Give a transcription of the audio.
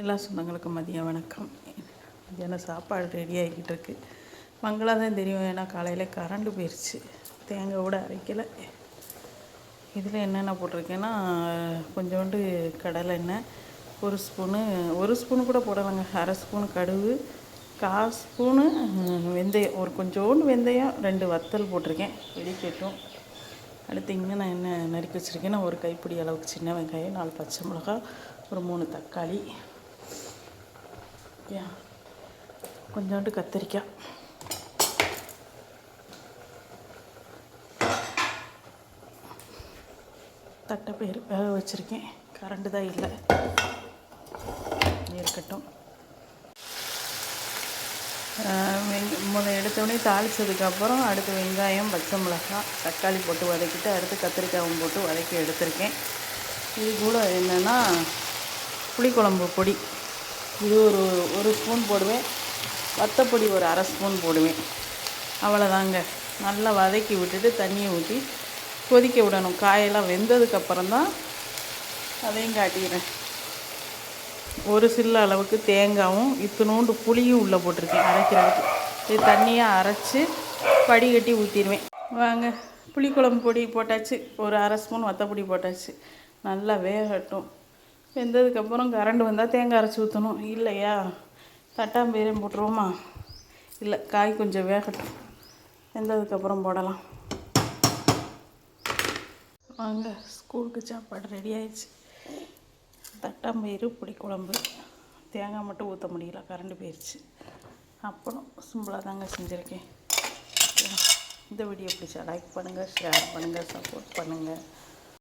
எல்லா சொந்தங்களுக்கும் மதிய வணக்கம். மதியானம் சாப்பாடு ரெடி ஆகிக்கிட்டு இருக்கு. மங்களா தான் தெரியும், ஏன்னா காலையில் கரண்டு போயிடுச்சு. தேங்காய் கூட அரைக்கலை. இதில் என்னென்ன போட்டிருக்கேன்னா, கொஞ்சோண்டு கடலை எண்ணெய், ஒரு ஸ்பூனு கூட போடலைங்க, அரை ஸ்பூன் கடுகு, 1/4 ஸ்பூனு வெந்தயம், ஒரு கொஞ்சோண்டு வெந்தயம், 2 வத்தல் போட்டிருக்கேன். வெடிக்கட்டும். அடுத்து இங்கே நான் என்ன நறுக்கி வச்சுருக்கேன்னா, ஒரு கைப்பிடி அளவுக்கு சின்ன வெங்காயம், 4 பச்சை மிளகாய், ஒரு 3 தக்காளி, கொஞ்சோண்டு கத்திரிக்காய், தட்டைப்பயிறு வேக வச்சுருக்கேன். கரண்டு தான் இல்லை, இருக்கட்டும். எடுத்தோடனே தாளித்ததுக்கப்புறம் அடுத்து வெங்காயம், பச்சை மிளகாய், தக்காளி போட்டு வதக்கிட்டு அடுத்து கத்திரிக்காயும் போட்டு வதக்கி எடுத்திருக்கேன். இது கூட என்னென்னா புளிக்குழம்பு பொடி, இது ஒரு ஸ்பூன் போடுவேன். வத்தப்பொடி ஒரு அரை ஸ்பூன் போடுவேன். அவ்வளோதாங்க. நல்லா வதக்கி விட்டுட்டு தண்ணியை ஊற்றி கொதிக்க விடணும். காயெல்லாம் வெந்ததுக்கப்புறம் தான் அதையும் காட்டிக்கிறேன். ஒரு சில்ல அளவுக்கு தேங்காயும் இத்தினோண்டு புளியும் உள்ளே போட்டிருக்கேன் அரைக்கிறதுக்கு. இது தண்ணியாக அரைச்சி வடிகட்டி ஊற்றிடுவேன். வாங்க, புளிக்குழம்பு பொடி போட்டாச்சு, ஒரு அரை ஸ்பூன் வத்தப்பொடி போட்டாச்சு. நல்லா வேகட்டும். வெந்ததுக்கப்புறம் கரண்டு வந்தால் தேங்காய் அரைச்சி ஊற்றணும். இல்லையா தட்டாம்பயிரையும் போட்டுருவோமா? இல்லை, காய் கொஞ்சம் வேகட்டும், வெந்ததுக்கப்புறம் போடலாம். வாங்க, ஸ்கூலுக்கு சாப்பாடு ரெடி ஆயிடுச்சு. தட்டாம்பயிறு புளிக்குழம்பு. தேங்காய் மட்டும் ஊற்ற முடியல, கரண்டு போயிடுச்சு. அப்புறம் சிம்பிளாக தாங்க செஞ்சுருக்கேன். இந்த வீடியோ பிடிச்சா லைக் பண்ணுங்கள், ஷேர் பண்ணுங்கள், சப்போர்ட் பண்ணுங்கள்.